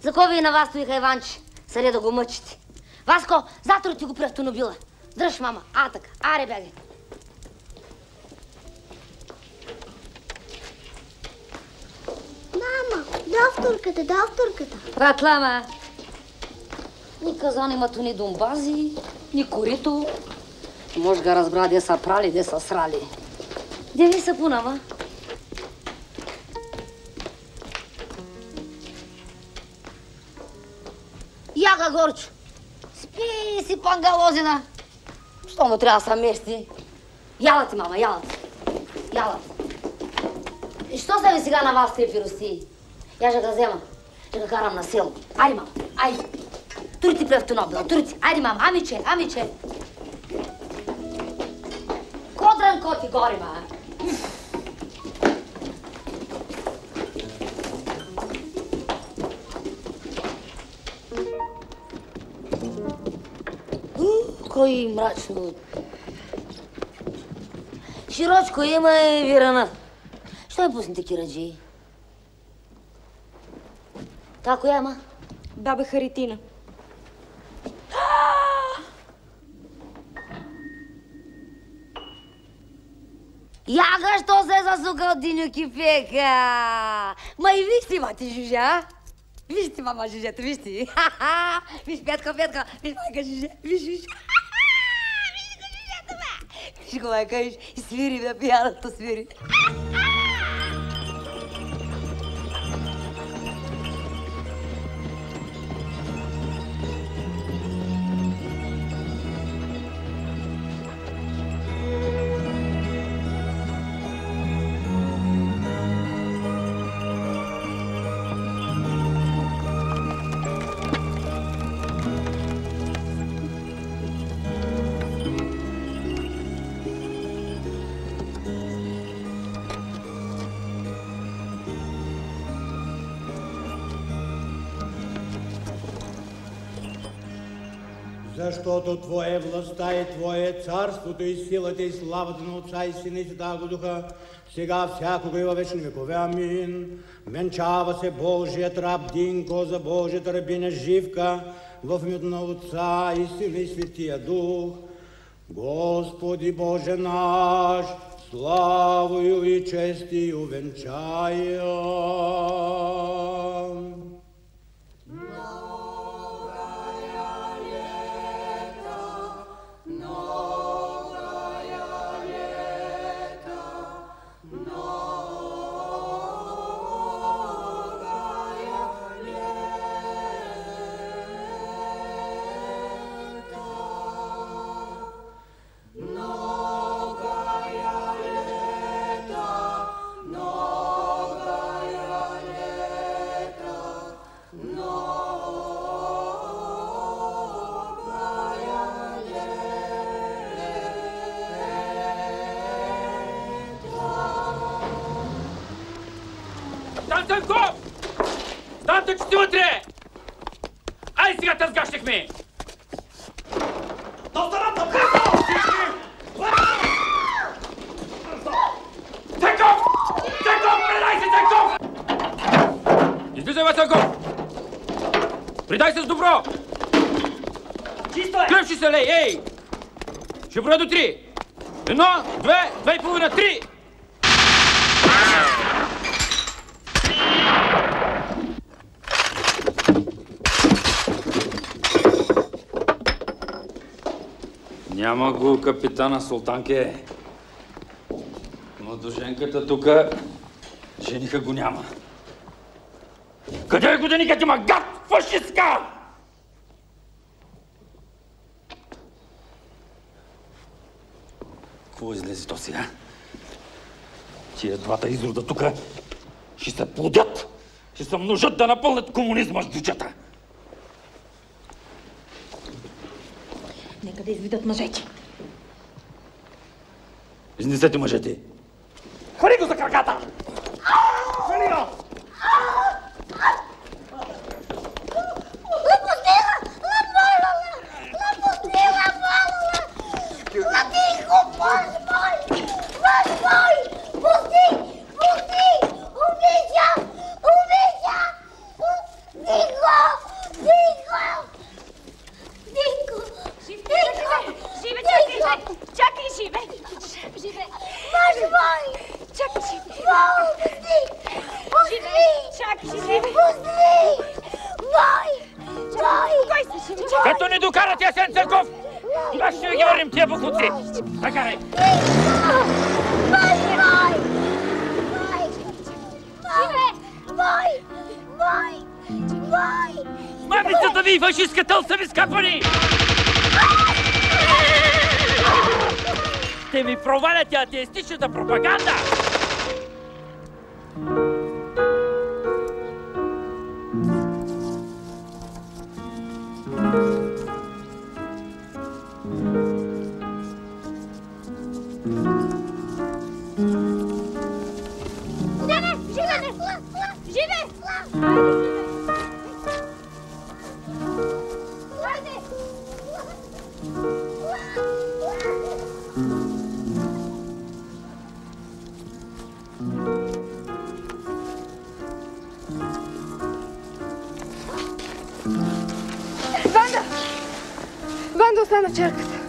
За кой ви на вас стоиха, Иванче? Съде да го мъчите. Васко, затора ти го преавтомобила. Дръж, мама. Така. Аре, бягай. Мама, да авторката. Ратлама. Ни казан имато ни домбази, ни корито. Може да разбра де са прали, де са срали. Де ви са пунама? Яга, Горчо. Спи си, пангалозина. Що му трябва да се мести? Яла ти, мама, яла ти. И що са ви сега на вас тези пирости? Я ще ga взема. Ще ga карам на село. Айде, мама, айде. Тури ти плевтонобила, тури ти. Айде, мама, амиче. Кодран коти гори, мама. Кой мрачно. Широчко има и вирана. Що е пуснете кираджи? Та коя има? Баба Харитина. Яга, що се засука от Диньо Кипека? Ма и виж ти, мати Жужа. Виж ти, мама Жужето, виж ти. Виж, Петка, виж майка Жужа, виж. Виж го, майка, виж, и свири, бе, пияното свири. Защото Твое властта и Твое царството и силата и славата на Отца и Сина и Святаго Духа, сега всякога и във вечни векове. Амин. Венчава се Божият раб Динко за Божията рабиня Живка в името на Отца и Сина и Светия Дух. Господи Боже наш, славою и честию венчая. Станто, че си вътре! Ай сега тъзгащихме! Достарата, бързо! Ценков! Предай се, Ценков! Излизай, бе, Ценков! Предай се с добро! Чисто е! Клепши се, лей, ей! Ще броя до 3! 1, 2, 2,5, 3! Няма го капитана Султанке. Младоженката тука, жениха го няма. Къде е годеникът има, гад, фашистка? Какво излезе то сега? Тия двата изрода тука ще се плодят, ще се множат да напълнят комунизма с бюджета. Нека да изведат мъжете. Изнесете мъжете. Хвали го за краката! Хвали го! Пусти! Убийца! Чакай, живе! Живе! Боже мой! Чакай, живе! Пусти! Чакай, живе! Пусти! Кой се, живе? Като не докарат Ясен Църков, тогава ще ги върнем тия бухуци. Накарай! Боже мой! Мой! Мамицата ви и фашистка тъл са ви скапани! Ще ми провалят атеистичната пропаганда! Ванда остана в черката.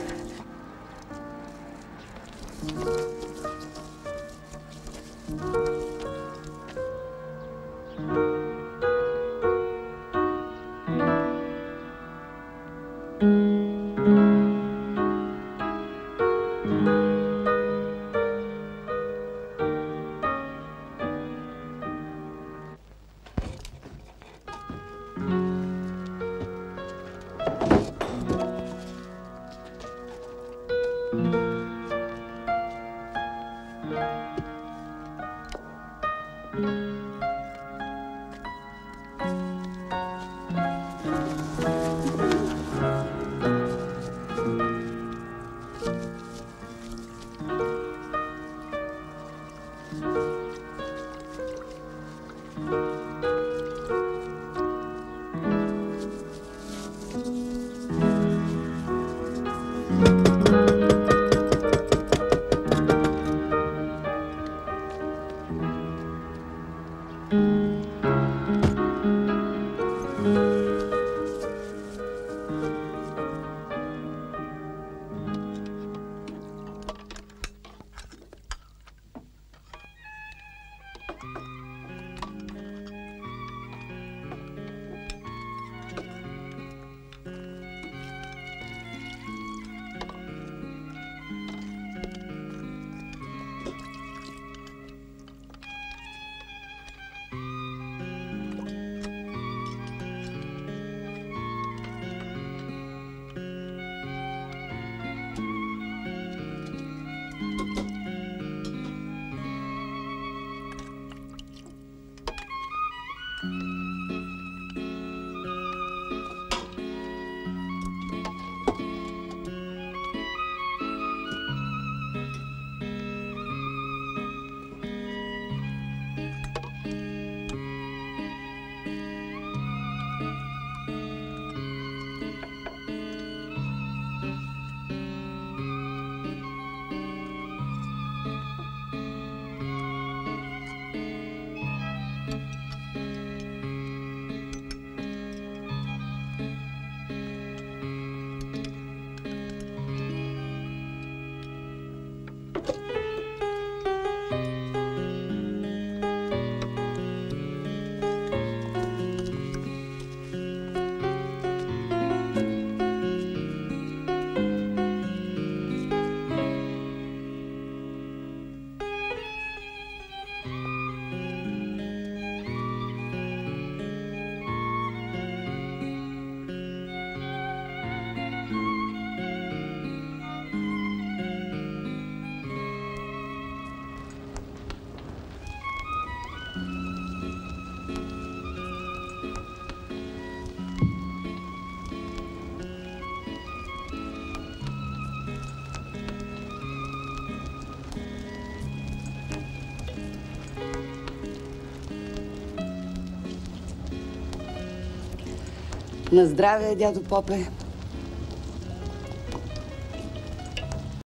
На здраве, дядо Попе.